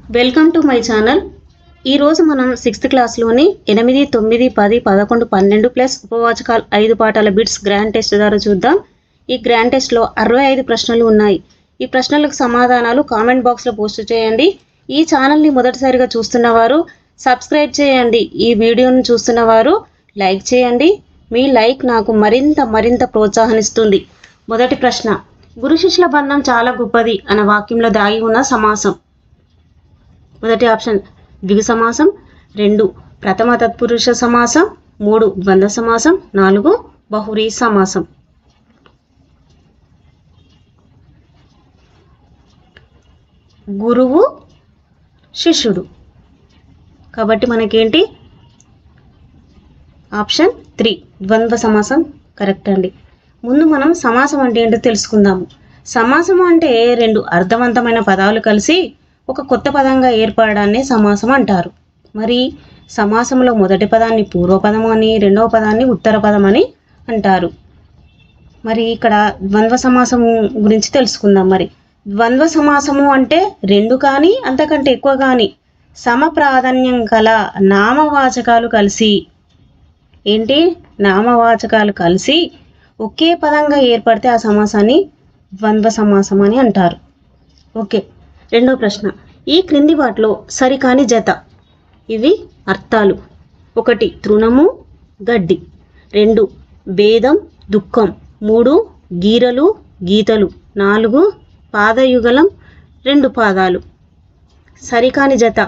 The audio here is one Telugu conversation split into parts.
Welcome to my channel. ఈరోజు మనం 6th క్లాస్లోని 8, 9, 10, 11, 12 ప్లస్ ఉపవాచకాలు 5 పాఠాల బిట్స్ గ్రాండ్ టెస్ట్ ద్వారా చూద్దాం. ఈ గ్రాండ్ టెస్ట్లో 65 ప్రశ్నలు ఉన్నాయి. ఈ ప్రశ్నలకు సమాధానాలు కామెంట్ బాక్స్లో పోస్ట్ చేయండి. ఈ ఛానల్ని మొదటిసారిగా చూస్తున్నవారు సబ్స్క్రైబ్ చేయండి. ఈ వీడియోను చూస్తున్నవారు లైక్ చేయండి. మీ లైక్ నాకు మరింత ప్రోత్సాహనిస్తుంది. మొదటి ప్రశ్న, గురు శిష్యుల బంధం చాలా గొప్పది అన్న వాక్యంలో దాగి ఉన్న సమాసం. మొదటి ఆప్షన్ ద్విగు సమాసం, 2 ప్రథమ తత్పురుష సమాసం, 3 ద్వంద్వ సమాసం, 4 బహువ్రీహి సమాసం. గురువు శిష్యుడు కాబట్టి మనకేంటి ఆప్షన్ 3 ద్వంద్వ సమాసం కరెక్ట్ అండి. ముందు మనం సమాసం అంటే ఏంటో తెలుసుకుందాము. సమాసం అంటే 2 అర్థవంతమైన పదాలు కలిసి ఒక కొత్త పదంగా ఏర్పడడాన్ని సమాసం అంటారు. మరి సమాసంలో మొదటి పదాన్ని పూర్వపదం అని, రెండవ పదాన్ని ఉత్తర పదం అని అంటారు. మరి ఇక్కడ ద్వంద్వ సమాసము గురించి తెలుసుకుందాం. మరి ద్వంద్వ సమాసము అంటే 2 కానీ అంతకంటే ఎక్కువ కానీ సమ ప్రాధాన్యం కల నామవాచకాలు కలిసి నామవాచకాలు కలిసి ఒకే పదంగా ఏర్పడితే ఆ సమాసాన్ని ద్వంద్వ సమాసం అని అంటారు. ఓకే, రెండో ప్రశ్న, ఈ క్రింది వాటిలో సరికాని జత. ఇవి అర్థాలు: 1 తృణము గడ్డి, 2 భేదం దుఃఖం, 3 గీరలు గీతలు, 4 పాదయుగలం 2 పాదాలు. సరికాని జత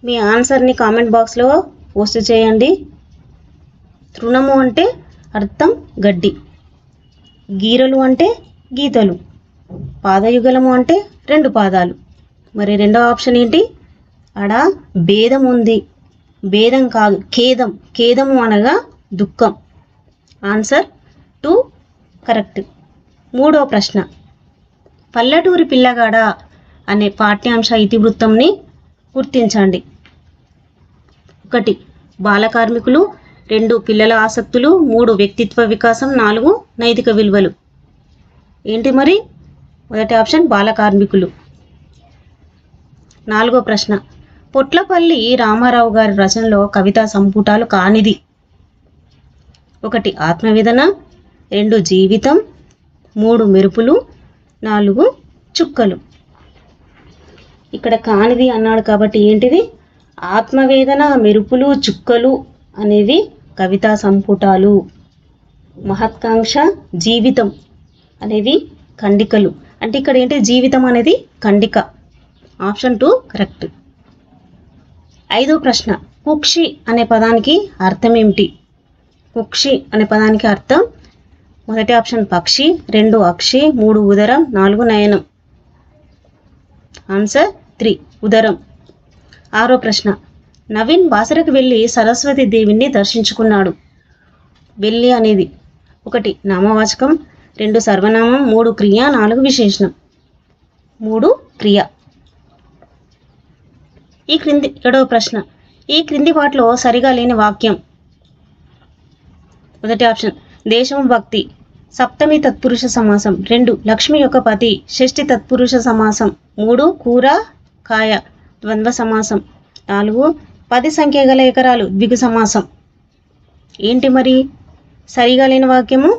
మీ ఆన్సర్ని కామెంట్ బాక్స్లో పోస్ట్ చేయండి. తృణము అంటే అర్థం గడ్డి, గీరలు అంటే గీతలు, పాదయుగలము అంటే 2 పాదాలు. మరి రెండవ ఆప్షన్ ఏంటి? ఆడ భేదం ఉంది. భేదం కాదు, ఖేదం. ఖేదము అనగా దుఃఖం. Answer 2 correct. మూడవ ప్రశ్న, పల్లెటూరి పిల్లగాడ అనే పాఠ్యాంశ ఇతివృత్తంని గుర్తించండి. 1 బాల కార్మికులు, 2 పిల్లల ఆసక్తులు, 3 వ్యక్తిత్వ వికాసం, 4 నైతిక విలువలు. ఏంటి మరి? మొదటి ఆప్షన్ బాల కార్మికులు. 4వ ప్రశ్న, పొట్లపల్లి రామారావు గారి రచనలో కవితా సంపుటాలు కానిది. 1 ఆత్మవేదన, 2 జీవితం, 3 మెరుపులు, 4 చుక్కలు. ఇక్కడ కానిది అన్నాడు కాబట్టి ఏంటిది? ఆత్మవేదన, మెరుపులు, చుక్కలు అనేవి కవితా సంపుటాలు. మహత్కాంక్ష, జీవితం అనేవి ఖండికలు. అంటే ఇక్కడ ఏంటి? జీవితం అనేది ఖండిక. Option 2 correct. 5వ ప్రశ్న, కుక్షి అనే పదానికి అర్థం ఏమిటి? కుక్షి అనే పదానికి అర్థం మొదటి ఆప్షన్ పక్షి, 2 అక్షి, 3 ఉదరం, 4 నయనం. ఆన్సర్ 3 ఉదరం. 6వ ప్రశ్న, నవీన్ బాసరకు వెళ్ళి సరస్వతి దేవిని దర్శించుకున్నాడు. వెళ్ళి అనేది 1 నామవాచకం, 2 సర్వనామం, 3 క్రియ, 4 విశేషణం. 3 క్రియ. 7వ ప్రశ్న, ఈ క్రింది వాటిలో సరిగా లేని వాక్యం. మొదటి ఆప్షన్ దేశము భక్తి, సప్తమి తత్పురుష సమాసం, 2 లక్ష్మి యొక్క పతి, షష్ఠి తత్పురుష సమాసం, 3 కూర కాయ ద్వంద్వ సమాసం, 4 10 సంఖ్య గల ఎకరాలు ద్విగు సమాసం. ఏంటి మరి సరిగా లేని వాక్యము?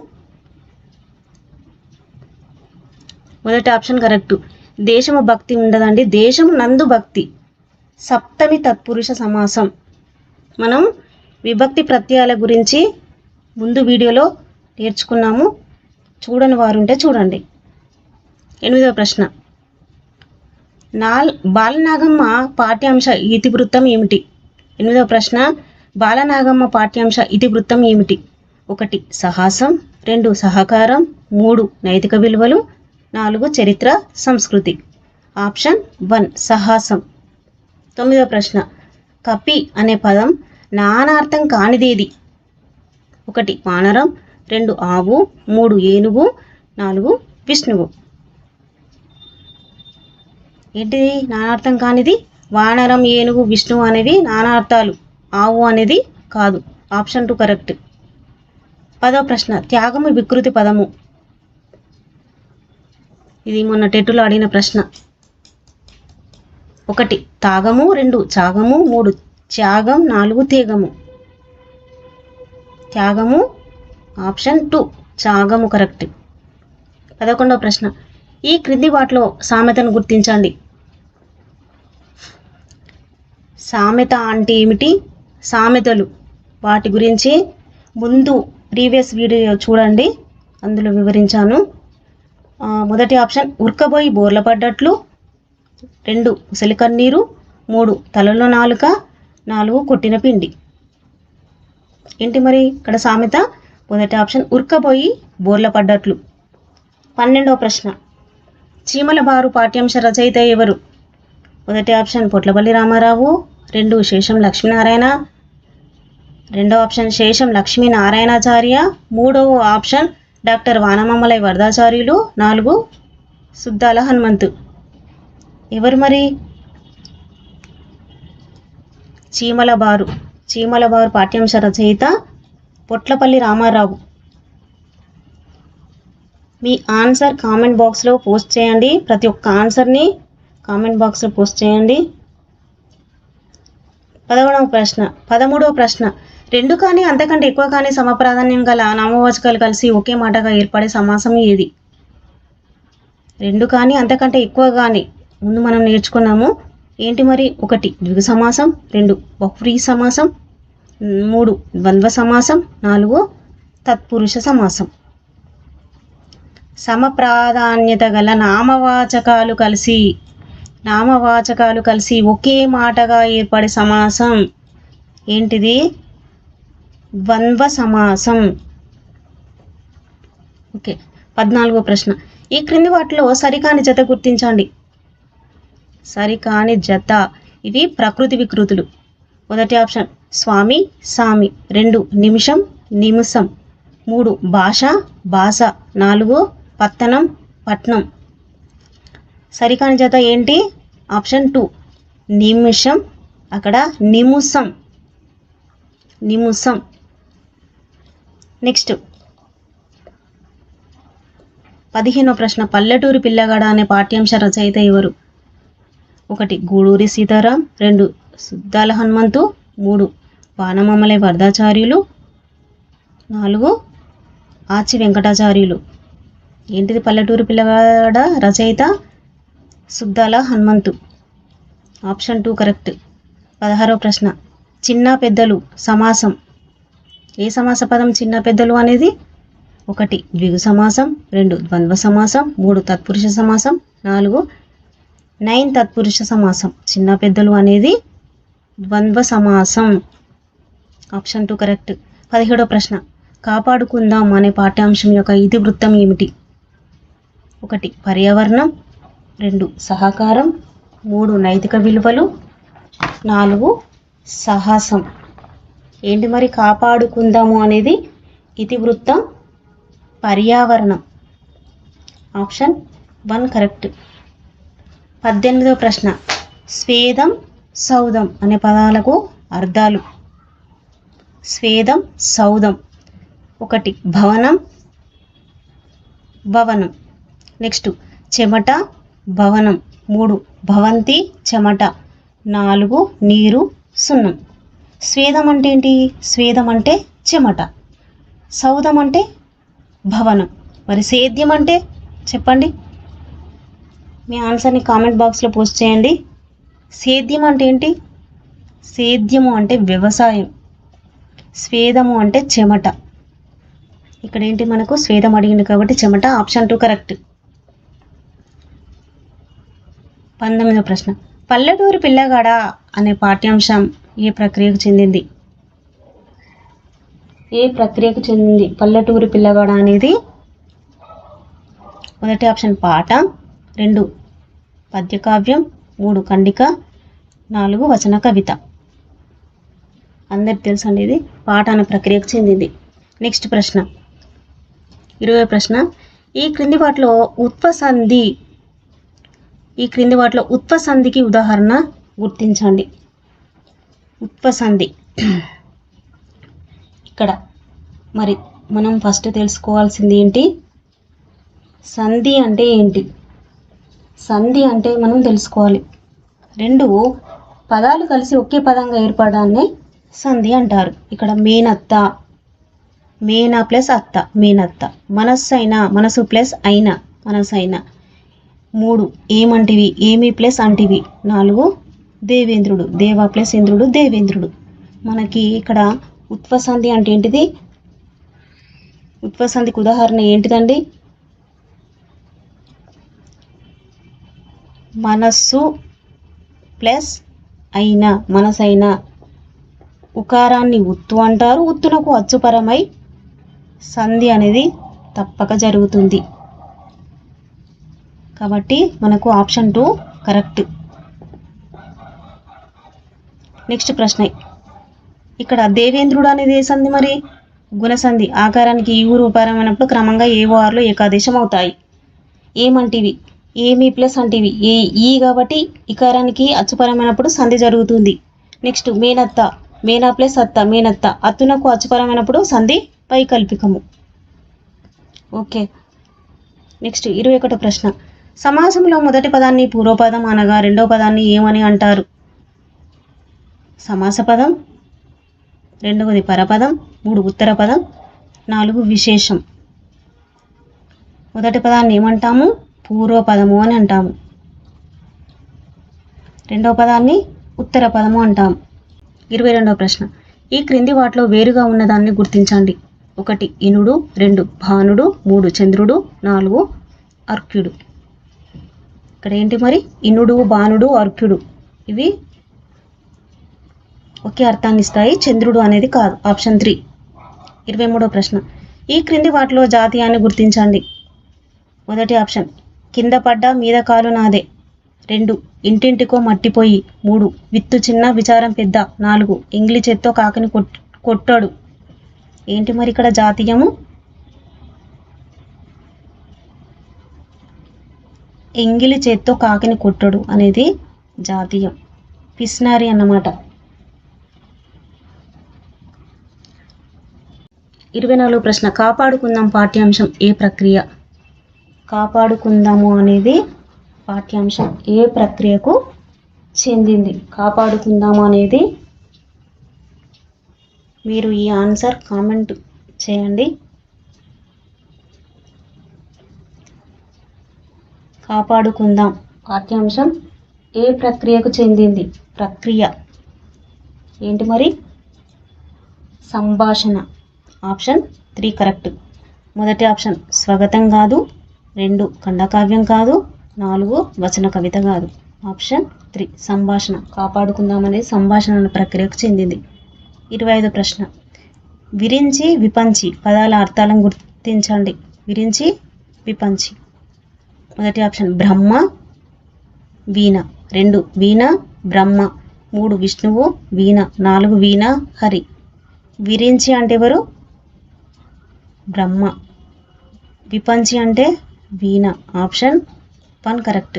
మొదటి ఆప్షన్ కరెక్ట్. దేశము భక్తి ఉండదండి, దేశము నందు భక్తి. సప్తమి తత్పురుష సమాసం. మనం విభక్తి ప్రత్యయాల గురించి ముందు వీడియోలో నేర్చుకున్నాము. చూడని వారుంటే చూడండి. 8వ ప్రశ్న, బాలనాగమ్మ పాఠ్యాంశ ఇతివృత్తం ఏమిటి? 8వ ప్రశ్న, బాలనాగమ్మ పాఠ్యాంశ ఇతివృత్తం ఏమిటి? 1 సాహసం, 2 సహకారం, 3 నైతిక విలువలు, 4 చరిత్ర సంస్కృతి. ఆప్షన్ 1 సాహసం. 9వ ప్రశ్న, కపి అనే పదం నానార్థం కానిదేది? 1 వానరం, 2 ఆవు, 3 ఏనుగు, 4 విష్ణువు. ఏంటిది నానార్థం కానిది? వానరం, ఏనుగు, విష్ణువు అనేవి నానార్థాలు, ఆవు అనేది కాదు. Option 2 correct. 10వ ప్రశ్న, త్యాగము వికృతి పదము. ఇది మొన్న టెట్టులో అడిగిన ప్రశ్న. 1 తాగము, 2 చాగము, 3 త్యాగం, 4 తేగము. త్యాగము ఆప్షన్ 2 చాగము కరెక్ట్. 11వ ప్రశ్న. ఈ క్రింది వాటిలో సామెతను గుర్తించండి. సామెత అంటే ఏమిటి? సామెతలు వాటి గురించి ముందు ప్రీవియస్ వీడియో చూడండి, అందులో వివరించాను. మొదటి ఆప్షన్ ఉరకబోయి బోర్ల పడ్డట్లు, 2 ఉసలికన్నీరు, 3 తలలో నాలుక, 4 కొట్టిన పిండి. ఏంటి మరి ఇక్కడ సామెత? మొదటి ఆప్షన్ ఉరకబోయి బోర్ల పడ్డట్లు. 12వ ప్రశ్న. చీమల బారు పాఠ్యాంశ రచయిత ఎవరు? మొదటి ఆప్షన్ పొట్లపల్లి రామారావు, 2 శేషం లక్ష్మీనారాయణ, రెండవ ఆప్షన్ శేషం లక్ష్మీనారాయణాచార్య, 3వ ఆప్షన్ డాక్టర్ వానమామలై వరదాచార్యులు, 4 సుద్దాల హనుమంతు. ఎవరు మరి? చీమల బారు పాఠ్యాంశ రచయిత పొట్లపల్లి రామారావు. మీ ఆన్సర్ కామెంట్ బాక్స్లో పోస్ట్ చేయండి. ప్రతి ఒక్క ఆన్సర్ని కామెంట్ బాక్స్లో పోస్ట్ చేయండి. 13వ ప్రశ్న. 2 కానీ అంతకంటే ఎక్కువ కానీ సమప్రాధాన్యం గల నామవాచకాలు కలిసి ఒకే మాటగా ఏర్పడే సమాసం ఏది? 2 కానీ అంతకంటే ఎక్కువ కానీ ముందు మనం నేర్చుకున్నాము. ఏంటి మరి? 1 ద్విగు సమాసం, 2 బహువ్రీహి సమాసం, 3 ద్వంద్వ సమాసం, 4 తత్పురుష సమాసం. సమప్రాధాన్యత గల నామవాచకాలు కలిసి ఒకే మాటగా ఏర్పడే సమాసం ఏంటిది? ద్వంద్వ సమాసం. ఓకే. 14వ ప్రశ్న. ఈ క్రింది వాటిలో సరికాని జత గుర్తించండి. సరికాని జత ఇవి ప్రకృతి వికృతులు. మొదటి ఆప్షన్ స్వామి సామి, 2 నిమిషం నిమిషం, 3 భాష బాస, 4 పత్తనం పట్నం. సరికాని జత ఏంటి? ఆప్షన్ 2 నిమిషం, అక్కడ నిముసం. నెక్స్ట్ 15వ ప్రశ్న. పల్లెటూరి పిల్లగాడ అనే పాఠ్యాంశ రచయిత ఎవరు? 1 గూడూరి సీతారాం, 2 సుద్దాల హనుమంతు, 3 వానమామలై వరదాచార్యులు, 4 ఆచి వెంకటాచార్యులు. ఏంటిది పల్లెటూరి పిల్లగాడ రచయిత? సుద్దాల హనుమంతు. Option 2 correct. 16వ ప్రశ్న. చిన్న పెద్దలు సమాసం. ఏ సమాస పదం చిన్న పెద్దలు అనేది? 1 ద్విగు సమాసం, 2 ద్వంద్వ సమాసం, 3 తత్పురుష సమాసం, 4 నైన్ తత్పురుష సమాసం. చిన్న పెద్దలు అనేది ద్వంద్వ సమాసం. Option 2 correct. 17వ ప్రశ్న. కాపాడుకుందాం అనే పాఠ్యాంశం యొక్క ఇతివృత్తం ఏమిటి? 1 పర్యావరణం, 2 సహకారం, 3 నైతిక విలువలు, 4 సాహసం. ఏంటి మరి కాపాడుకుందాము అనేది ఇతివృత్తం పర్యావరణం. Option 1 correct. 18వ ప్రశ్న. స్వేదం సౌదం అనే పదాలకు అర్థాలు. స్వేదం సౌదం. 1 భవనం భవనం. నెక్స్ట్ చెమట భవనం, 3 భవంతి చెమట, 4 నీరు సున్నం. స్వేదం అంటే ఏంటి? స్వేదం అంటే చెమట, సౌదం అంటే భవనం. మరి సేద్యం అంటే చెప్పండి. మీ ఆన్సర్ని కామెంట్ బాక్స్లో పోస్ట్ చేయండి. సేద్యం అంటే ఏంటి? సేద్యము అంటే వ్యవసాయం, స్వేదము అంటే చెమట. ఇక్కడ ఏంటి మనకు స్వేదం అడిగింది కాబట్టి చెమట. Option 2 correct. 19వ ప్రశ్న. పల్లెటూరు పిల్లగాడ అనే పాఠ్యాంశం ఏ ప్రక్రియకు చెందింది? పల్లెటూరు పిల్లగాడ అనేది? 1 ఆప్షన్ పాట, 2 పద్యకావ్యం, 3 ఖండిక, 4 వచన కవిత. అందరికి తెలుసండి, ఇది పాట అనే ప్రక్రియకు చెందింది. నెక్స్ట్ ప్రశ్న 20వ ప్రశ్న. ఈ క్రింది వాటిలో ఉత్పసంధికి ఉదాహరణ గుర్తించండి. ఉత్పసంధి. ఇక్కడ మరి మనం ఫస్ట్ తెలుసుకోవాల్సింది ఏంటి? సంధి అంటే ఏంటి? సంధి అంటే మనం తెలుసుకోవాలి. రెండు పదాలు కలిసి ఒకే పదంగా ఏర్పడాన్ని సంధి అంటారు. ఇక్కడ మేనత్త, మేనా ప్లస్ అత్త, మేనత్త. మనస్సు అయినా, మనసు ప్లస్ అయినా, మనసైన. 3 ఏమంటివి, ఏమి ప్లస్ అంటివి. 4 దేవేంద్రుడు, దేవ ప్లస్ ఇంద్రుడు, దేవేంద్రుడు. మనకి ఇక్కడ ఉత్వసంధి అంటే ఏంటిది? ఉత్వసంధికి ఉదాహరణ ఏంటిదండి? మనస్సు ప్లస్ అయినా, మనసైనా. ఉకారాన్ని ఉత్తు అంటారు. ఉత్తునకు అచ్చుపరమై సంధి అనేది తప్పక జరుగుతుంది. కాబట్టి మనకు ఆప్షన్ 2 కరెక్ట్. నెక్స్ట్ ప్రశ్న. ఇక్కడ దేవేంద్రుడు అనేది ఏ సంధి మరి? గుణసంధి. ఆకారానికి ఈ ఊరు ఉపరమైనప్పుడు క్రమంగా ఏవో ఆరులో ఏకాదేశం అవుతాయి. ఏమంటివి, ఏమి ప్లస్ అంటివి. ఈ కాబట్టి ఇకారానికి అచ్చుపరమైనప్పుడు సంధి జరుగుతుంది. నెక్స్ట్ మేనత్త, మేనా ప్లస్ అత్త, మేనత్త. అత్తునకు అచ్చుపరమైనప్పుడు సంధి వైకల్పికము. ఓకే. నెక్స్ట్ 21వ ప్రశ్న. సమాసంలో మొదటి పదాన్ని పూర్వపదం అనగా రెండవ పదాన్ని ఏమని అంటారు? సమాస పదం, రెండవది పరపదం, 3 ఉత్తర పదం, 4 విశేషం. మొదటి పదాన్ని ఏమంటాము? పూర్వపదము అని అంటాము. రెండవ పదాన్ని ఉత్తర పదము అంటాము. 22వ ప్రశ్న. ఈ క్రింది వాటిలో వేరుగా ఉన్నదాన్ని గుర్తించండి. 1 ఇనుడు, 2 భానుడు, 3 చంద్రుడు, 4 అర్క్యుడు. ఇక్కడ ఏంటి మరి? ఇనుడు, బాణుడు, అర్క్యుడు ఇవి ఒకే అర్థాన్ని ఇస్తాయి. చంద్రుడు అనేది కాదు. ఆప్షన్ 3. 23వ ప్రశ్న. ఈ క్రింది వాటిలో జాతీయాన్ని గుర్తించండి. మొదటి ఆప్షన్ కింద పడ్డ మీద కాలు నాదే. 2 ఇంటింటికో మట్టిపోయి. 3 విత్తు చిన్న విచారం పెద్ద. 4 ఎంగిలి చేత్తో కాకిని కొట్టాడు. ఏంటి మరి ఇక్కడ జాతీయము? ఎంగిలి చేత్తో కాకిని కొట్టడు అనేది జాతీయం. పిస్నారి అన్నమాట. 24వ ప్రశ్న. కాపాడుకుందాం పాఠ్యాంశం ఏ ప్రక్రియ? కాపాడుకుందాము అనేది పాఠ్యాంశం ఏ ప్రక్రియకు చెందింది? కాపాడుకుందాము అనేది మీరు ఈ ఆన్సర్ కామెంట్ చేయండి. కాపాడుకుందాం పాఠ్యాంశం ఏ ప్రక్రియకు చెందింది? ప్రక్రియ ఏంటి మరి? సంభాషణ. Option 3 correct. మొదటి ఆప్షన్ స్వగతం కాదు. 2 ఖండకావ్యం కాదు. 4 వచన కవిత కాదు. ఆప్షన్ 3 సంభాషణ. కాపాడుకుందాం అనేది సంభాషణ ప్రక్రియకు చెందింది. 25వ ప్రశ్న. విరించి, విపంచి పదాల అర్థాలను గుర్తించండి. విరించి, విపంచి. మొదటి ఆప్షన్ బ్రహ్మ, వీణ. 2 వీణ, బ్రహ్మ. 3 విష్ణువు, వీణ. 4 వీణ, హరి. విరించి అంటే ఎవరు? బ్రహ్మ. విపంచి అంటే వీణ. Option 1 correct.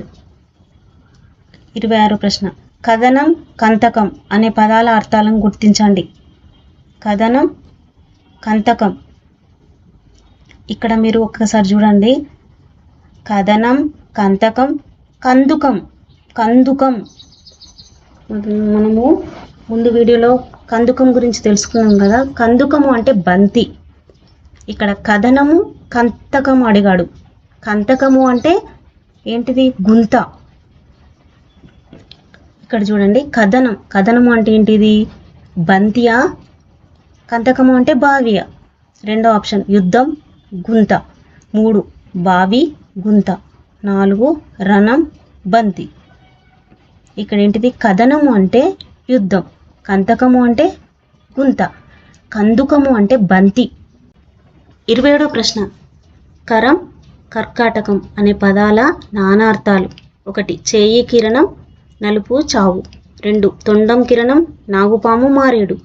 26వ ప్రశ్న. కథనం, కంతకం అనే పదాల అర్థాలను గుర్తించండి. కథనం, కంతకం. ఇక్కడ మీరు ఒక్కసారి చూడండి. కథనం, కంతకం, కందుకం. కందుకం మనము ముందు వీడియోలో కందుకం గురించి తెలుసుకున్నాం కదా. కందుకము అంటే బంతి. ఇక్కడ కథనము, కంతకము అడిగాడు. కంతకము అంటే ఏంటిది? గుంత. ఇక్కడ చూడండి. కథనం, కథనము అంటే ఏంటిది? బంతియా? కంతకము అంటే బావియా? రెండో ఆప్షన్ యుద్ధం, గుంత. 3 బావి, గుంత. 4 రణం, బంతి. ఇక్కడ ఏంటిది? కథనము అంటే యుద్ధం, కంతకము అంటే గుంత, కందుకము అంటే బంతి. 27వ ప్రశ్న. కరం, కర్కాటకం అనే పదాల నానార్థాలు. 1 చేయి కిరణం, నలుపు, చావు. 2 తొండం కిరణం, నాగుపాము, మారేడు.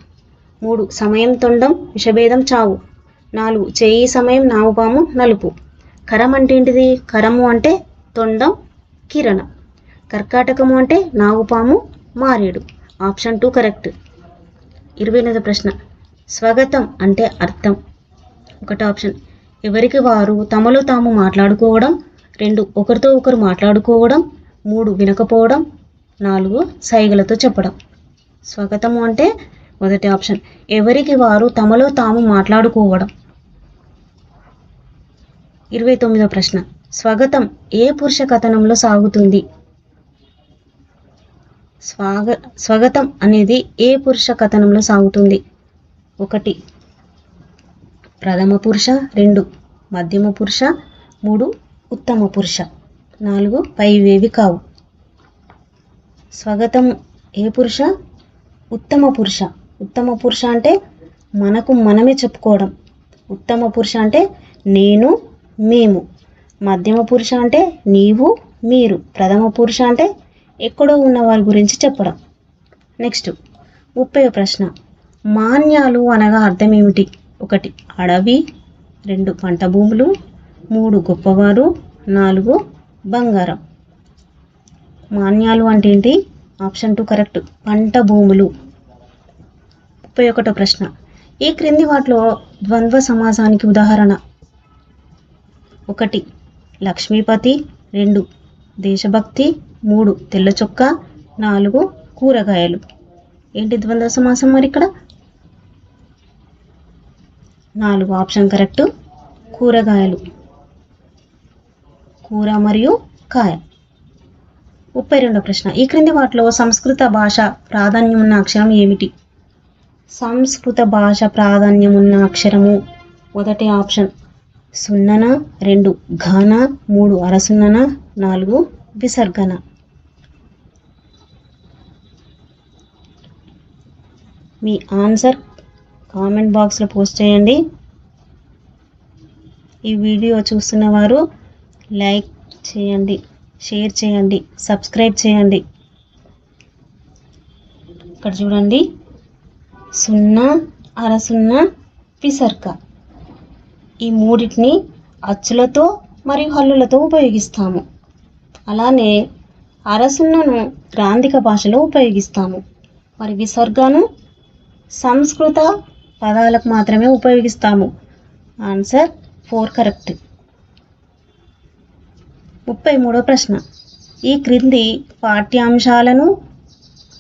3 సమయం తొండం, విషభేదం, చావు. 4 చేయి సమయం, నాగుపాము, నలుపు. కరం అంటే ఏంటిది? కరము అంటే తొండం, కిరణం. కర్కాటకము అంటే నాగుపాము, మారేడు. Option 2 correct. 28వ ప్రశ్న. స్వగతం అంటే అర్థం. 1 ఆప్షన్ ఎవరికి వారు తమలో తాము మాట్లాడుకోవడం. 2 ఒకరితో ఒకరు మాట్లాడుకోవడం, 3 వినకపోవడం, 4 సైగలతో చెప్పడం. స్వాగతము అంటే మొదటి ఆప్షన్ ఎవరికి వారు తమలో తాము మాట్లాడుకోవడం. 29వ ప్రశ్న స్వాగతం ఏ పురుష కథనంలో సాగుతుంది? స్వాగతం అనేది ఏ పురుష కథనంలో సాగుతుంది? 1 ప్రథమ పురుష, 2 మధ్యమ పురుష, 3 ఉత్తమ పురుష, 4 పైవేవి కావు. స్వాగతం ఏ పురుష? ఉత్తమ పురుష. ఉత్తమ పురుష అంటే మనకు మనమే చెప్పుకోవడం. ఉత్తమ పురుష అంటే నేను, మేము. మధ్యమ పురుష అంటే నీవు, మీరు. ప్రథమ పురుష అంటే ఎక్కడో ఉన్న వారి గురించి చెప్పడం. నెక్స్ట్ 30వ ప్రశ్న మాన్యాలు అనగా అర్థం ఏమిటి? 1 అడవి, 2 పంట భూములు, 3 గొప్పవారు, 4 బంగారం. మాన్యాలు అంటే ఏంటి? ఆప్షన్ 2 కరెక్ట్, పంట భూములు. 31వ ప్రశ్న ఈ క్రింది వాటిలో ద్వంద్వ సమాసానికి ఉదాహరణ? 1 లక్ష్మీపతి, 2 దేశభక్తి, 3 తెల్ల చొక్కా, 4 కూరగాయలు. ఏంటి ద్వంద్వ సమాసం మరి ఇక్కడ? 4 ఆప్షన్ కరెక్ట్, కూరగాయలు. కూర మరియు కాయ. 32వ ప్రశ్న ఈ క్రింది వాటిలో సంస్కృత భాష ప్రాధాన్యం ఉన్న అక్షరం ఏమిటి? సంస్కృత భాష ప్రాధాన్యం ఉన్న అక్షరము మొదటి ఆప్షన్ సున్నన, 2 ఘన, 3 అరసున్నన, 4 విసర్గన. మీ ఆన్సర్ కామెంట్ బాక్స్లో పోస్ట్ చేయండి. ఈ వీడియో చూస్తున్న వారు లైక్ చేయండి, షేర్ చేయండి, సబ్స్క్రైబ్ చేయండి. ఇక్కడ చూడండి, సున్నా, అరసున్న, విసర్గ. ఈ మూడింటిని అచ్చులతో మరియు హల్లులతో ఉపయోగిస్తాము. అలానే అరసున్నను గ్రాంధిక భాషలో ఉపయోగిస్తాము. మరి విసర్గను సంస్కృత పదాలకు మాత్రమే ఉపయోగిస్తాము. Answer 4 correct. 33వ ప్రశ్న ఈ క్రింది పాఠ్యాంశాలను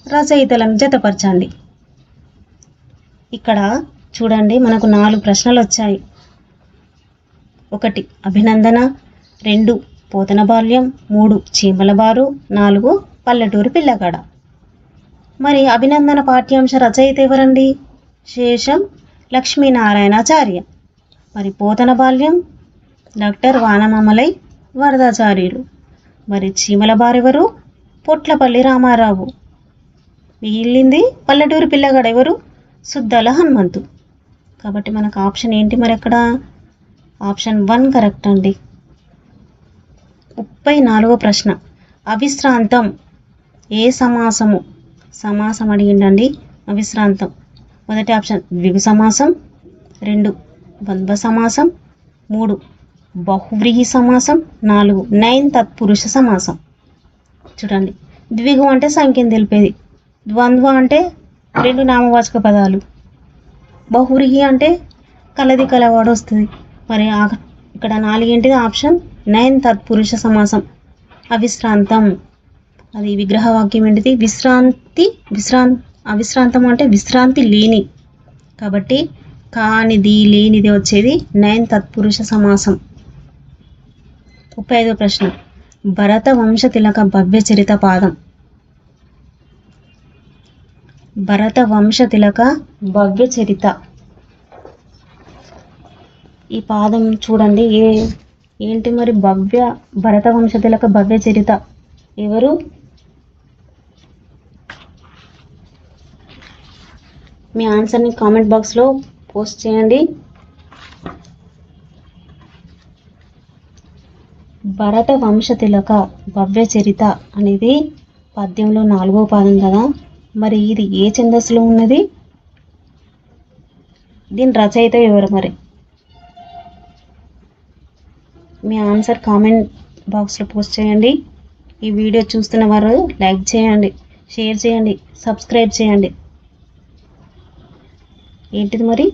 రచయితలను జతపరచండి. ఇక్కడ చూడండి, మనకు 4 ప్రశ్నలు వచ్చాయి. 1 అభినందన, 2 పోతన బాల్యం, 3 చీమలబారు, 4 పల్లెటూరు పిల్లగాడ. మరి అభినందన పాఠ్యాంశ రచయిత ఎవరండి? శేషం లక్ష్మీనారాయణాచార్య. మరి పోతన బాల్యం డాక్టర్ వానమామలై వరదాచార్యులు. మరి చీమలబారు ఎవరు? పొట్లపల్లి రామారావు. మిగిలింది పల్లెటూరు పిల్లగాడ ఎవరు? సుద్దాల హనుమంతు. కాబట్టి మనకు ఆప్షన్ ఏంటి మరి అక్కడ? ఆప్షన్ 1 కరెక్ట్ అండి. 34వ ప్రశ్న అవిశ్రాంతం ఏ సమాసము? సమాసం అడిగిండండి. అవిశ్రాంతం మొదటి ఆప్షన్ ద్విగు సమాసం, 2 ద్వంద్వ సమాసం, 3 బహువ్రీహి సమాసం, 4 నైన్ తత్పురుష సమాసం. చూడండి, ద్విగు అంటే సంఖ్యను తెలిపేది, ద్వంద్వ అంటే 2 నామవాచక పదాలు, బహువ్రీహి అంటే కలది కలవాడు వస్తుంది. మరి ఇక్కడ 4 ఏంటిది? ఆప్షన్ 9 తత్పురుష సమాసం. అవిశ్రాంతం అది విగ్రహవాక్యం ఏంటిది? అవిశ్రాంతం అంటే విశ్రాంతి లేని. కాబట్టి కానిది లేనిది వచ్చేది 9 తత్పురుష సమాసం. 35వ ప్రశ్న భరత వంశ తిలక భవ్య చరిత పాదం. భరత వంశ తిలక భవ్య చరిత ఈ పాదం చూడండి, ఏంటి మరి? భరత వంశ తిలక భవ్య చరిత ఎవరు? మీ ఆన్సర్ని కామెంట్ బాక్స్లో పోస్ట్ చేయండి. భరత వంశ తిలక భవ్య చరిత అనేది పద్యంలో 4వ పాదం కదా. మరి ఇది ఏ ఛందస్సులో ఉన్నది? దీని రచయిత ఎవరు మరి? మీ ఆన్సర్ కామెంట్ బాక్స్లో పోస్ట్ చేయండి. ఈ వీడియో చూస్తున్న వారు లైక్ చేయండి, షేర్ చేయండి, సబ్స్క్రైబ్ చేయండి. ఏంటిది మరి?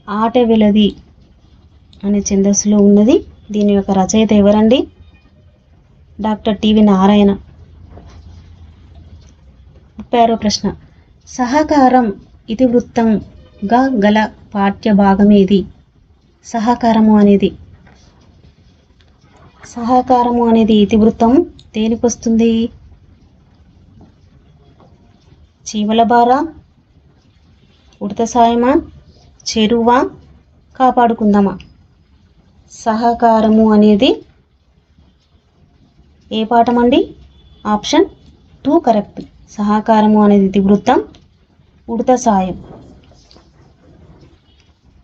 ఆట వెలది అనే ఛందస్సులో ఉన్నది. దీని యొక్క రచయిత ఎవరండి? Doctor TV Narayana. 36వ ప్రశ్న, సహకారం ఇతివృత్తంగా గల పాఠ్య భాగం ఏది? సహకారము అనేది ఇతివృత్తం దేనికి వస్తుంది? చీమల బార, ఉడత సాయమా, చెరువా, కాపాడుకుందామా? సహకారము అనేది ఏ పాఠం అండి? Option 2 correct. సహకారము అనేది ఇతివృత్తం ఉడత సాయం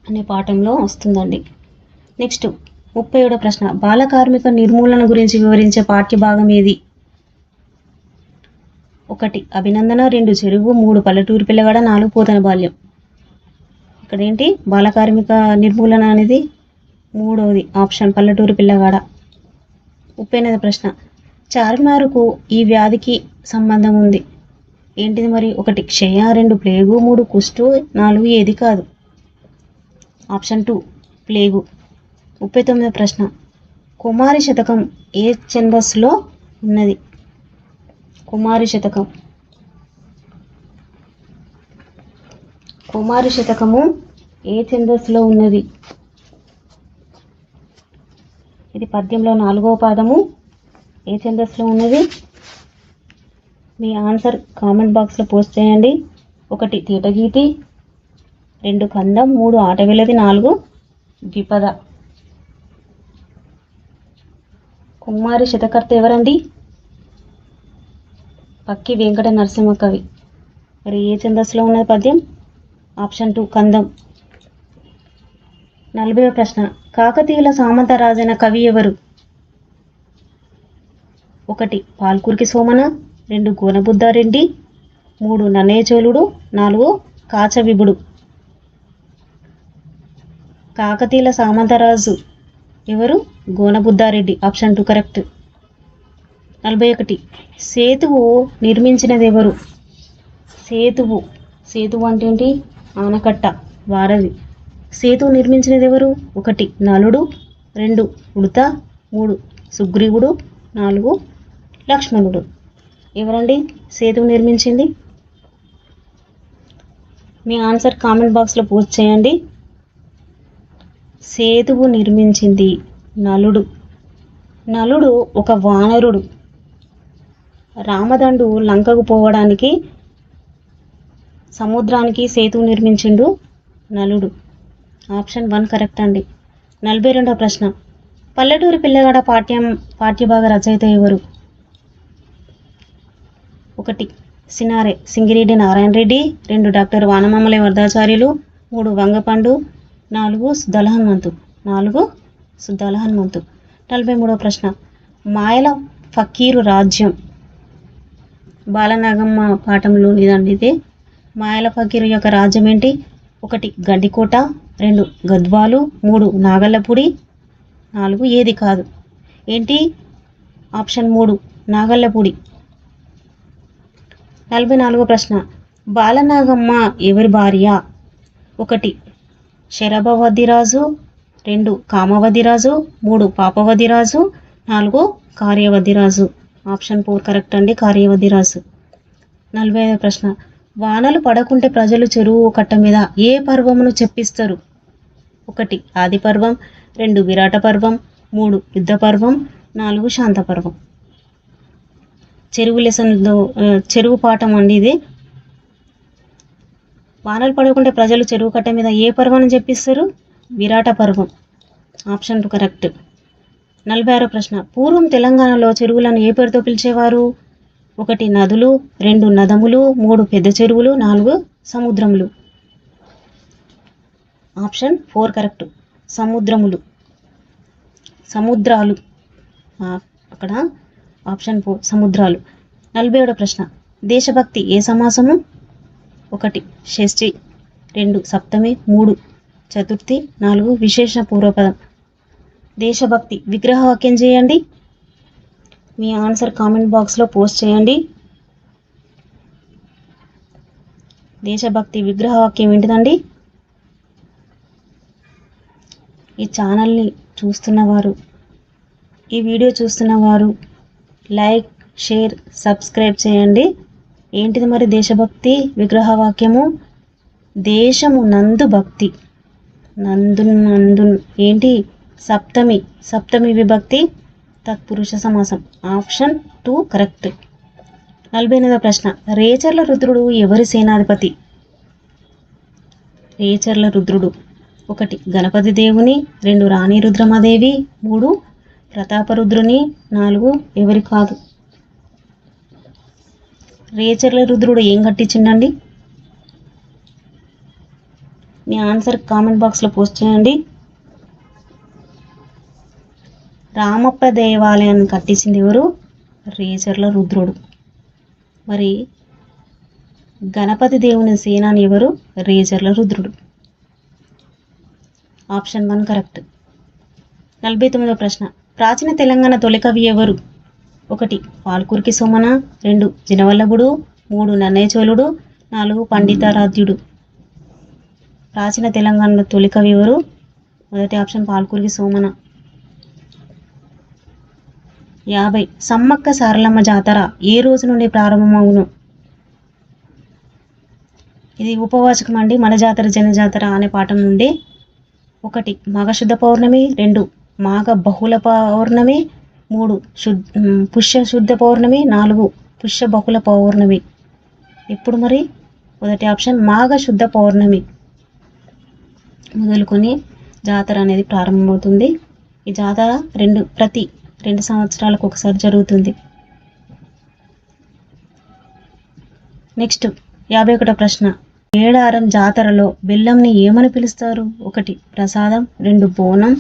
అనే పాఠంలో వస్తుందండి. నెక్స్ట్ 37వ ప్రశ్న, బాల కార్మిక నిర్మూలన గురించి వివరించే పాఠ్యభాగం ఏది? 1 అభినందన, 2 చెరువు, 3 పల్లెటూరు పిల్లగాడ, 4 పోతన బాల్యం. ఇక్కడ ఏంటి? బాల కార్మిక నిర్మూలన అనేది 3వది ఆప్షన్ పల్లెటూరు పిల్లగాడ. 38వ ప్రశ్న, చార్మినార్కు ఈ వ్యాధికి సంబంధం ఉంది. ఏంటిది మరి? 1 క్షయ, 2 ప్లేగు, 3 కుష్టు, 4 ఏది కాదు? Option 2 plague. 39వ ప్రశ్న, కుమారి శతకం ఏ ఛందస్సులో ఉన్నది? కుమారి శతకము ఏ ఛందస్సులో ఉన్నది? ఇది పద్యంలో 4వ పాదము. ఏ ఛందస్సులో ఉన్నది? మీ ఆన్సర్ కామెంట్ బాక్స్లో పోస్ట్ చేయండి. 1 తీటగీతి, 2 కందం, 3 ఆటవిలది, 4 ద్విపద. కుమారి శతకర్త ఎవరండి? పక్కి వెంకట నరసింహ కవి. మరి ఏ ఛందస్సులో ఉన్నది పద్యం? ఆప్షన్ 2 కందం. 40వ ప్రశ్న, కాకతీయుల సామంత రాజైన కవి ఎవరు? 1 పాల్కురికి సోమన, 2 గోనబుద్ధారెడ్డి, 3 నన్నయ్య చోళుడు, 4 కాచవిభుడు. కాకతీయుల సామంతరాజు ఎవరు? గోనబుద్ధారెడ్డి. Option 2 correct. 41 సేతువు నిర్మించినది ఎవరు? సేతువు అంటే ఏంటి? ఆనకట్ట, వారధి. సేతువు నిర్మించినది ఎవరు? 1 నలుడు, 2 ఉడత, 3 సుగ్రీవుడు, 4 లక్ష్మణుడు. ఎవరండి సేతువు నిర్మించింది? మీ ఆన్సర్ కామెంట్ బాక్స్లో పోస్ట్ చేయండి. సేతువు నిర్మించింది నలుడు ఒక వానరుడు. రామదండు లంకకు పోవడానికి సముద్రానికి సేతువు నిర్మించిండు నలుడు. ఆప్షన్ 1 కరెక్ట్ అండి. 42వ ప్రశ్న, పల్లెటూరు పిల్లగాడ పాఠ్యభాగ రచయిత ఎవరు? 1 సినారె సింగిరెడ్డి నారాయణ రెడ్డి, 2 డాక్టర్ వానమామలై వరదాచార్యులు, 3 వంగపండు, 4 సుద్దాల హనుమంతు. 43వ ప్రశ్న, మాయల ఫకీరు రాజ్యం బాలనాగమ్మ పాఠంలో ఇదండి. ఇదే మాయల ఫకీరు యొక్క రాజ్యం ఏంటి? 1 గండికోట, 2 గద్వాలు, 3 నాగల్లపూడి, 4 ఏది కాదు? ఏంటి? ఆప్షన్ 3 నాగల్లపూడి. 44వ ప్రశ్న, బాలనాగమ్మ ఎవరి భార్య? 1 శరభవతిరాజు, 2 కామవతిరాజు, 3 పాపవతిరాజు, 4 కార్యవతిరాజు. ఆప్షన్ 4 కరెక్ట్ అండి, కార్యవతిరాజు. 45వ ప్రశ్న, వానలు పడకుంటే ప్రజలు చెరువు కట్ట మీద ఏ పర్వమును చెప్పిస్తారు? 1 ఆది పర్వం, 2 విరాట పర్వం, 3 యుద్ధ పర్వం, 4 శాంత పర్వం. చెరువు పాఠం అండి ఇది. వానలు పడకుంటే ప్రజలు చెరువు కట్ట మీద ఏ పర్వాన్ని చెప్పిస్తారు? విరాట పర్వం. Option 2 correct. 46వ ప్రశ్న, పూర్వం తెలంగాణలో చెరువులను ఏ పేరుతో పిలిచేవారు? 1 నదులు, 2 నదములు, 3 పెద్ద చెరువులు, 4 సముద్రములు. Option 4 correct. సముద్రాలు. అక్కడ ఆప్షన్ 4 సముద్రాలు. 47వ ప్రశ్న, దేశభక్తి ఏ సమాసము? 1 షష్ఠి, 2 సప్తమి, 3 చతుర్థి, 4 విశేషణ పూర్వపదం. దేశభక్తి విగ్రహ వాక్యం చేయండి. మీ ఆన్సర్ కామెంట్ బాక్స్లో పోస్ట్ చేయండి. దేశభక్తి విగ్రహ వాక్యం ఏంటిదండి? ఈ ఛానల్ని చూస్తున్నవారు, ఈ వీడియో చూస్తున్నవారు లైక్, షేర్, సబ్స్క్రైబ్ చేయండి. ఏంటిది మరి దేశభక్తి విగ్రహ వాక్యము? దేశము నందు భక్తి. నందు ఏంటి? సప్తమి విభక్తి తత్పురుష సమాసం. Option 2 correct. 48వ ప్రశ్న. రేచర్ల రుద్రుడు ఎవరి సేనాధిపతి? రేచర్ల రుద్రుడు 1 గణపతి దేవుని, 2 రాణి రుద్రమాదేవి, 3 ప్రతాపరుద్రుని, 4 ఎవరి కాదు? రేచర్ల రుద్రుడు ఏం కట్టించిండండి? మీ ఆన్సర్ కామెంట్ బాక్స్లో పోస్ట్ చేయండి. రామప్ప దేవాలయాన్ని కట్టించింది ఎవరు? రేచర్ల రుద్రుడు. మరి గణపతి దేవుని సేనాని ఎవరు? రేచర్ల రుద్రుడు. Option 1 correct. 49వ ప్రశ్న. ప్రాచీన తెలంగాణ తొలి కవి ఎవరు? 1 పాల్కురికి సోమన, 2 జినవల్లభుడు, 3 నన్నయ్య చోళుడు, 4 పండితారాధ్యుడు. ప్రాచీన తెలంగాణలో తొలి కవి ఎవరు? మొదటి ఆప్షన్ పాల్కురికి సోమన. 50 సమ్మక్క సారలమ్మ జాతర ఏ రోజు నుండి ప్రారంభమవును? ఇది ఉపవాచకం అండి. మన జాతర జనజాతర అనే పాఠం నుండి. 1 మాఘశుద్ధ పౌర్ణమి, 2 మాఘ బహుళ పౌర్ణమి, 3 పుష్య శుద్ధ పౌర్ణమి, 4 పుష్య బహుళ పౌర్ణమి. ఇప్పుడు మరి మొదటి ఆప్షన్ మాఘ శుద్ధ పౌర్ణమి మొదలుకొని జాతర అనేది ప్రారంభమవుతుంది. ఈ జాతర ప్రతి 2 సంవత్సరాలకు ఒకసారి జరుగుతుంది. నెక్స్ట్ 51వ ప్రశ్న. మేడారం జాతరలో బెల్లంని ఏమని పిలుస్తారు? 1 ప్రసాదం, 2 బోనం,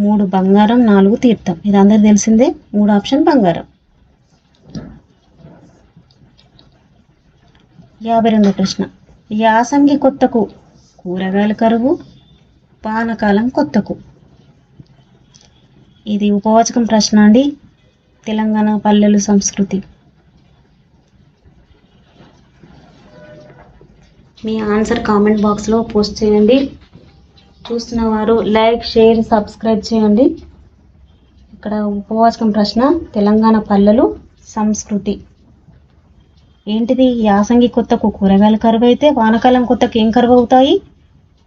3 బంగారం, 4 తీర్థం. ఇది అందరికి తెలిసిందే. 3 ఆప్షన్ బంగారం. 52వ ప్రశ్న. యాసంగి కొత్తకు కూరగాయల కరువు, పానకాలం కొత్తకు. ఇది ఉపవాచకం ప్రశ్న అండి. తెలంగాణ పల్లెలు సంస్కృతి. మీ ఆన్సర్ కామెంట్ బాక్స్లో పోస్ట్ చేయండి. చూస్తున్న వారు లైక్, షేర్, సబ్స్క్రైబ్ చేయండి. ఇక్కడ ఉపవాచకం ప్రశ్న తెలంగాణ పల్లెలు సంస్కృతి. ఏంటిది? యాసంగి కొత్తకు కూరగాయల కరువు అయితే వానకాలం కొత్తకు ఏం కరువు అవుతాయి?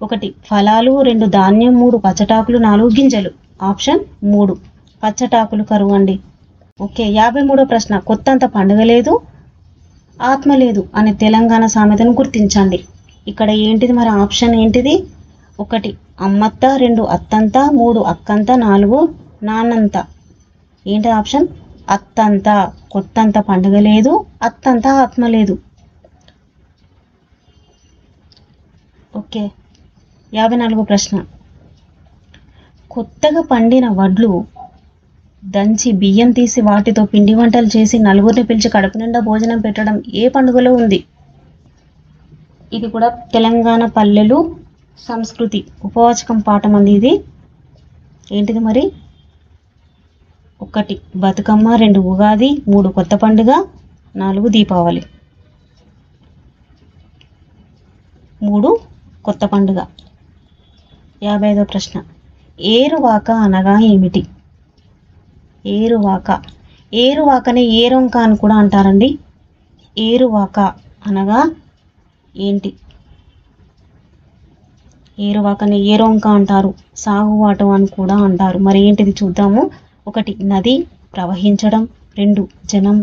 1 ఫలాలు, 2 ధాన్యం, 3 పచ్చటాకులు, 4 గింజలు. ఆప్షన్ 3 పచ్చటాకులు కరువు అండి. ఓకే. 53వ ప్రశ్న. కొత్తంత పండుగ లేదు, ఆత్మ లేదు అనే తెలంగాణ సామెతను గుర్తించండి. ఇక్కడ ఏంటిది మరి? ఆప్షన్ ఏంటిది? 1 అమ్మత్త, 2 అత్తంత, 3 అక్కంత, 4 నాన్నంత. ఏంటి ఆప్షన్? అత్తంత. కొత్తంత పండుగ లేదు, అత్తంత ఆత్మ లేదు. ఓకే. 54వ ప్రశ్న. కొత్తగా పండిన వడ్లు దంచి బియ్యం తీసి వాటితో పిండి వంటలు చేసి నలుగురిని పిలిచి కడుపు నిండా భోజనం పెట్టడం ఏ పండుగలో ఉంది? ఇది కూడా తెలంగాణ పల్లెలు సంస్కృతి ఉపవాచకం పాఠం అండి ఇది. ఏంటిది మరి? 1 బతుకమ్మ, 2 ఉగాది, 3 కొత్త పండుగ, 4 దీపావళి. 3 కొత్త పండుగ. 55వ ప్రశ్న. ఏరువాక అనగా ఏమిటి? ఏరువాకని ఏరొంక అని కూడా అంటారండి. ఏరువాక అనగా ఏంటి? ఏరువాకని ఏరొంక అంటారు, సాగువాటం అని కూడా అంటారు. మరి ఏంటిది చూద్దాము. 1 నది ప్రవహించడం, 2 జనం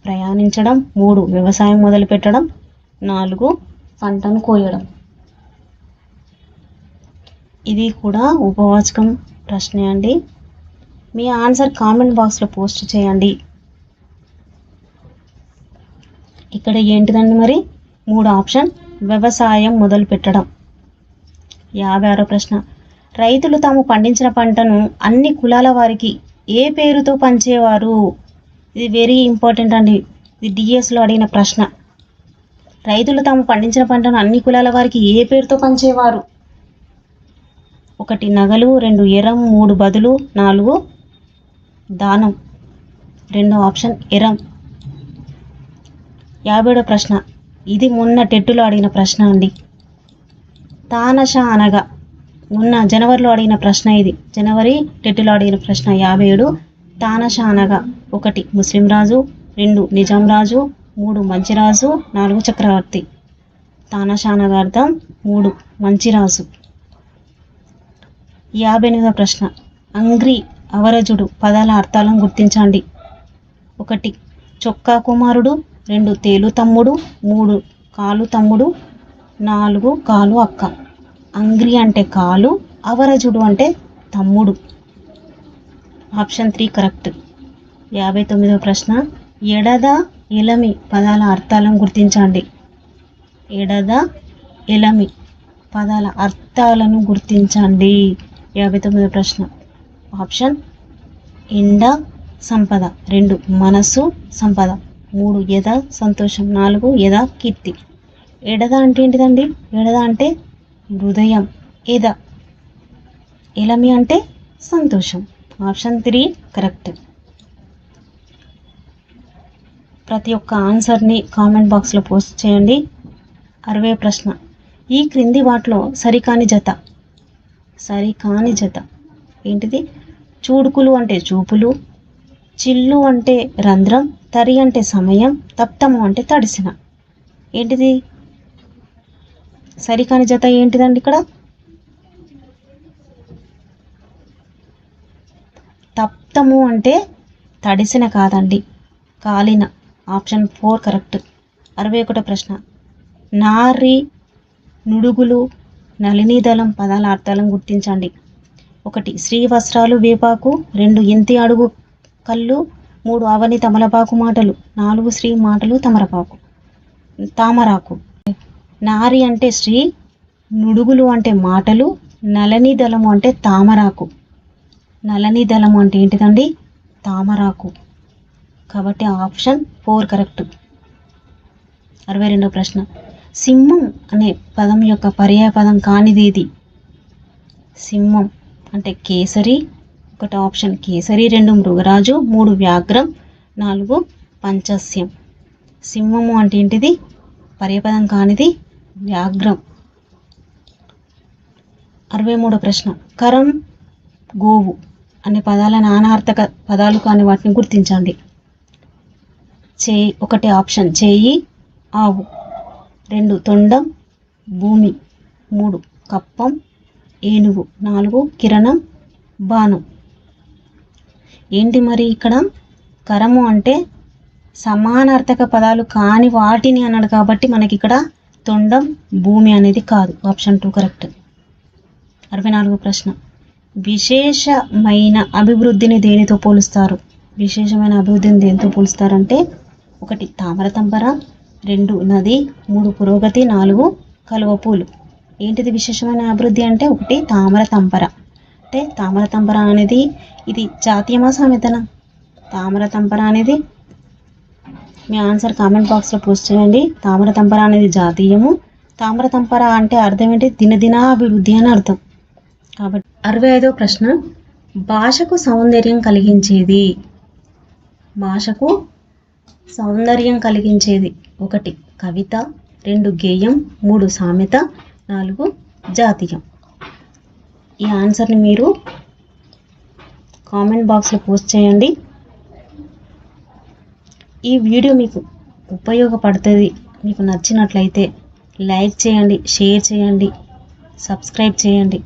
ప్రయాణించడం, 3 వ్యవసాయం మొదలు పెట్టడం, 4 పంటను కోయడం. ఇది కూడా ఉపవాచకం ప్రశ్నే అండి. మీ ఆన్సర్ కామెంట్ బాక్స్లో పోస్ట్ చేయండి. ఇక్కడ ఏంటిదండి మరి? 3 ఆప్షన్ వ్యవసాయం మొదలు పెట్టడం. 56వ ప్రశ్న. రైతులు తాము పండించిన పంటను అన్ని కులాల వారికి ఏ పేరుతో పంచేవారు? ఇది వెరీ ఇంపార్టెంట్ అండి. ఇది డిఎస్లో అడిగిన ప్రశ్న. రైతులు తాము పండించిన పంటను అన్ని కులాల వారికి ఏ పేరుతో పంచేవారు? 1 నగలు, 2 ఎరం, 3 బదులు, 4 దానం. 2 ఆప్షన్ ఎరం. 57వ ప్రశ్న. ఇది మొన్న టెట్టులో అడిగిన ప్రశ్న అండి. తానష అనగా మొన్న జనవరిలో అడిగిన ప్రశ్న ఇది. జనవరి టెట్టులో అడిగిన ప్రశ్న 57. తానశానగా 1 ముస్లిం రాజు, 2 నిజాం రాజు, 3 మంచిరాజు, 4 చక్రవర్తి. తానశానగా అర్థం 3 మంచిరాజు. 58వ ప్రశ్న. అంగ్రి అవరజుడు పదాల అర్థాలను గుర్తించండి. 1 చొక్కా కుమారుడు, 2 తేలు తమ్ముడు, 3 కాలు తమ్ముడు, 4 కాలు అక్క. అంగ్రి అంటే కాలు, అవరజుడు అంటే తమ్ముడు. Option 3 correct. 59వ ప్రశ్న. ఎడద ఎలమి పదాల అర్థాలను గుర్తించండి. ఎడద ఎలమి పదాల అర్థాలను గుర్తించండి. 59వ ప్రశ్న. ఆప్షన్ ఎండ సంపద, 2 మనస్సు సంపద, 3 యథ సంతోషం, 4 యథ కీర్తి. ఎడద అంటే ఏంటిదండి? ఎడద అంటే హృదయం, ఎద. ఎలమి అంటే సంతోషం. Option 3 correct. ప్రతి ఒక్క ఆన్సర్ని కామెంట్ బాక్స్లో పోస్ట్ చేయండి. 60వ ప్రశ్న. ఈ క్రింది వాటిలో సరికాని జత. సరికాని జత ఏంటిది? చూడుకులు అంటే చూపులు, చిల్లు అంటే రంధ్రం, తరి అంటే సమయం, తప్తము అంటే తడిసిన. ఏంటిది సరికాని జత? ఏంటిదండి ఇక్కడ? తప్తము అంటే తడిసిన కాదండి, కాలిన. Option 4 correct. 61వ ప్రశ్న. నారి, నుడుగులు, నళినీదళం పదాల అర్థాలను గుర్తించండి. 1 శ్రీ వస్త్రాలు వేపాకు, 2 ఇంతి అడుగు కళ్ళు, 3 అవని తమలపాకు మాటలు, 4 శ్రీ మాటలు తామరాకు. నారి అంటే శ్రీ, నుడుగులు అంటే మాటలు, నళినీదళము అంటే తామరాకు. నళినీదళము అంటే ఏంటిదండి? తామరాకు. కాబట్టి ఆప్షన్ 4 కరెక్ట్. 62వ ప్రశ్న. సింహం అనే పదం యొక్క పర్యాయ పదం కానిదేది? సింహం అంటే కేసరి. 1 ఆప్షన్ కేసరి, 2 మృగరాజు, 3 వ్యాఘ్రం, 4 పంచస్యం. సింహము అంటే ఏంటిది? పర్యాయపదం కానిది వ్యాఘ్రం. 63వ ప్రశ్న. కరం, గోవు అనే పదాల నానార్థక పదాలు కాని వాటిని గుర్తించండి. 1 ఆప్షన్ చేయి, ఆవు, 2 తొండం, భూమి, 3 కప్పం, ఏనుగు, 4 కిరణం, బాణం. ఏంటి మరి ఇక్కడ? కరము అంటే సమానార్థక పదాలు కాని వాటిని అన్నాడు కాబట్టి మనకి ఇక్కడ తొండం, భూమి అనేది కాదు. Option 2 correct. 64వ ప్రశ్న. విశేషమైన అభివృద్ధిని దేనితో పోలుస్తారు? విశేషమైన అభివృద్ధిని దేనితో పోలుస్తారంటే 1 తామరతంపర, 2 నది, 3 పురోగతి, 4 కలువపూలు. ఏంటిది విశేషమైన అభివృద్ధి అంటే? 1 తామరతంపర. అంటే తామరతంపర అనేది ఇది జాతీయమా సామెతనా? తామరతంపర అనేది మీ ఆన్సర్ కామెంట్ బాక్స్లో పోస్ట్ చేయండి. తామరతంపర అనేది జాతీయము. తామరతంపర అంటే అర్థం ఏంటి? దినదినాభివృద్ధి అని అర్థం. కాబట్టి 65వ ప్రశ్న. భాషకు సౌందర్యం కలిగించేది. భాషకు సౌందర్యం కలిగించేది 1 కవిత, 2 గేయం, 3 సామెత, 4 జాతీయం. ఈ ఆన్సర్ని మీరు కామెంట్ బాక్స్లో పోస్ట్ చేయండి. ఈ వీడియో మీకు ఉపయోగపడుతుంది, మీకు నచ్చినట్లయితే లైక్ చేయండి, షేర్ చేయండి, సబ్స్క్రైబ్ చేయండి.